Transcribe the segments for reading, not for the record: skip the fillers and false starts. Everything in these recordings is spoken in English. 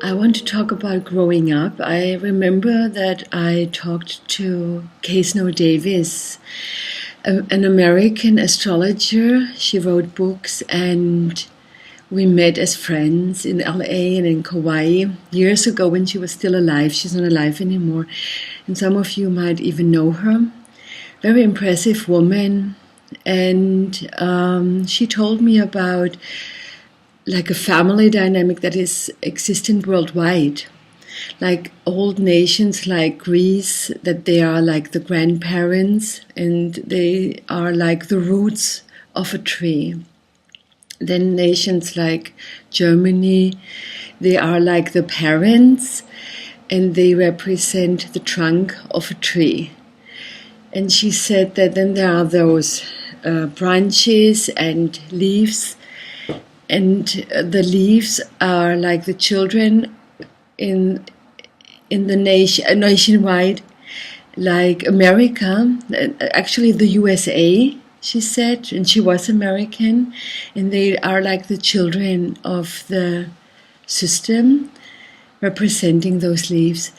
I want to talk about growing up. I remember that I talked to Kay Snow Davis, an American astrologer. She wrote books, and we met as friends in LA and in Kauai years ago when she was still alive. She's not alive anymore, and some of you might even know her. Very impressive woman, and she told me about like a family dynamic that is existent worldwide, like old nations like Greece, that they are like the grandparents and they are like the roots of a tree. Then nations like Germany, they are like the parents and they represent the trunk of a tree. And she said that then there are those branches and leaves, and the leaves are like the children in the nationwide, like America, actually the USA, she said, and she was American, and they are like the children of the system, representing those leaves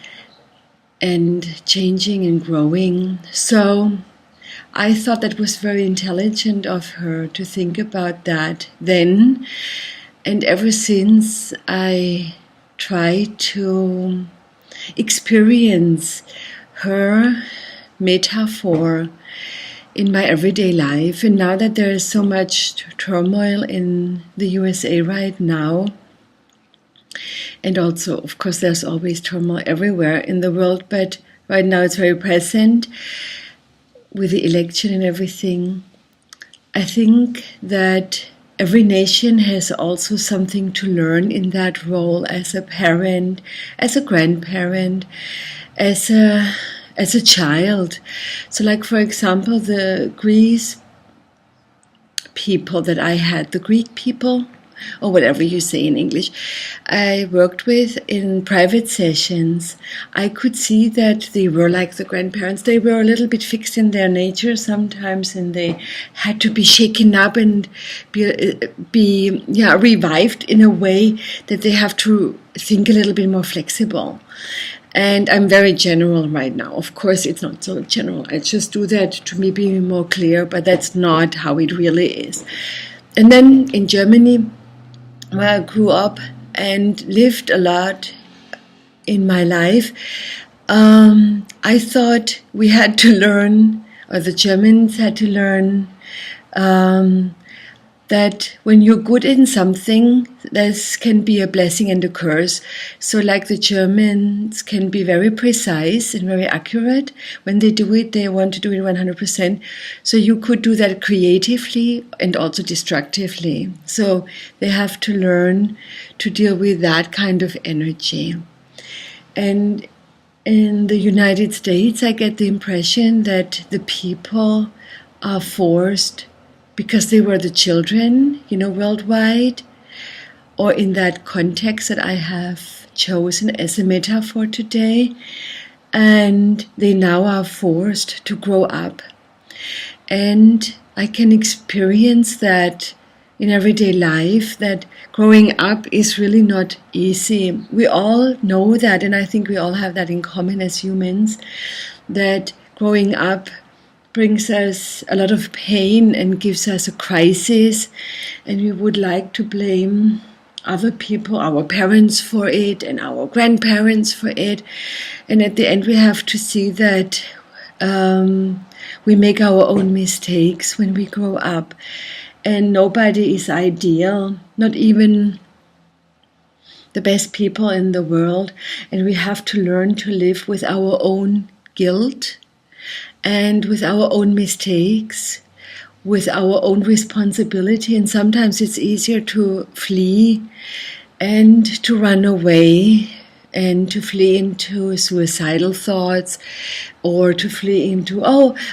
and changing and growing. So I thought that was very intelligent of her to think about that then. And ever since, I try to experience her metaphor in my everyday life. And now that there is so much turmoil in the USA right now, and also, of course, there's always turmoil everywhere in the world, but right now it's very present with the election and everything. I think that every nation has also something to learn in that role as a parent, as a grandparent, as a child. So like, for example, the Greece people that I had, the Greek people, or whatever you say in English, I worked with in private sessions. I could see that they were like the grandparents. They were a little bit fixed in their nature sometimes, and they had to be shaken up and be revived in a way that they have to think a little bit more flexible. And I'm very general right now. Of course, it's not so general. I just do that to maybe be more clear, but that's not how it really is. And then in Germany, where I grew up and lived a lot in my life, I thought we had to learn, or the Germans had to learn, that when you're good in something, this can be a blessing and a curse. So like the Germans can be very precise and very accurate. When they do it, they want to do it 100%. So you could do that creatively and also destructively. So they have to learn to deal with that kind of energy. And in the United States, I get the impression that the people are forced, because they were the children, worldwide, or in that context that I have chosen as a metaphor today, and they now are forced to grow up. And I can experience that in everyday life, that growing up is really not easy. We all know that, and I think we all have that in common as humans, that growing up brings us a lot of pain and gives us a crisis, and we would like to blame other people, our parents for it and our grandparents for it. And at the end we have to see that we make our own mistakes when we grow up, and nobody is ideal, not even the best people in the world, and we have to learn to live with our own guilt and with our own mistakes, with our own responsibility. And sometimes it's easier to flee and to run away and to flee into suicidal thoughts, or to flee into,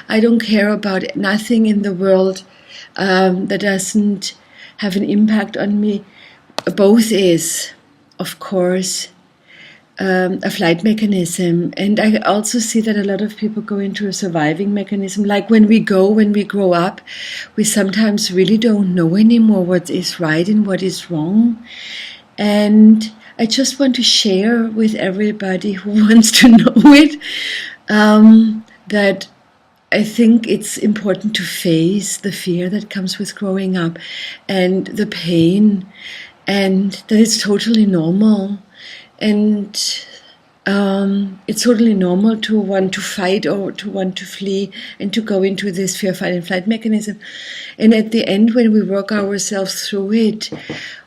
I don't care about nothing in the world that doesn't have an impact on me. Both is, of course, a flight mechanism. And I also see that a lot of people go into a surviving mechanism. Like when we grow up, we sometimes really don't know anymore what is right and what is wrong. And I just want to share with everybody who wants to know it that I think it's important to face the fear that comes with growing up and the pain, and that it's totally normal. And it's totally normal to want to fight or to want to flee and to go into this fear, fight, and flight mechanism. And at the end, when we work ourselves through it,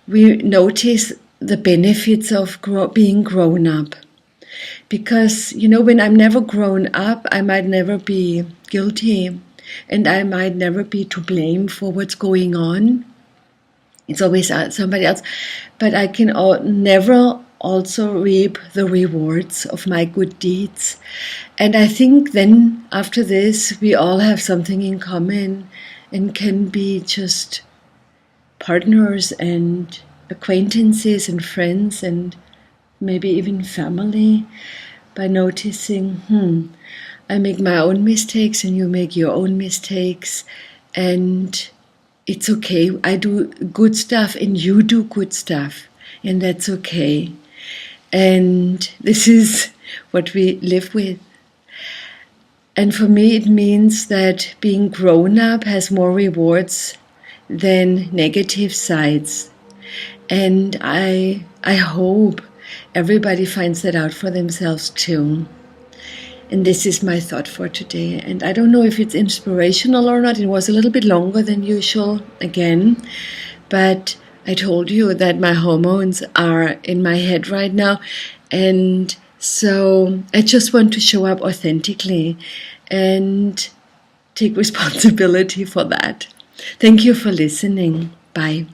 we notice the benefits of being grown up. Because, when I'm never grown up, I might never be guilty and I might never be to blame for what's going on. It's always somebody else. But I can never also reap the rewards of my good deeds. And I think then after this, we all have something in common and can be just partners and acquaintances and friends and maybe even family, by noticing, I make my own mistakes and you make your own mistakes, and it's okay. I do good stuff and you do good stuff, and that's okay. And this is what we live with. And for me, it means that being grown up has more rewards than negative sides. And I hope everybody finds that out for themselves too. And this is my thought for today. And I don't know if it's inspirational or not. It was a little bit longer than usual again. But I told you that my hormones are in my head right now. And so I just want to show up authentically and take responsibility for that. Thank you for listening. Bye.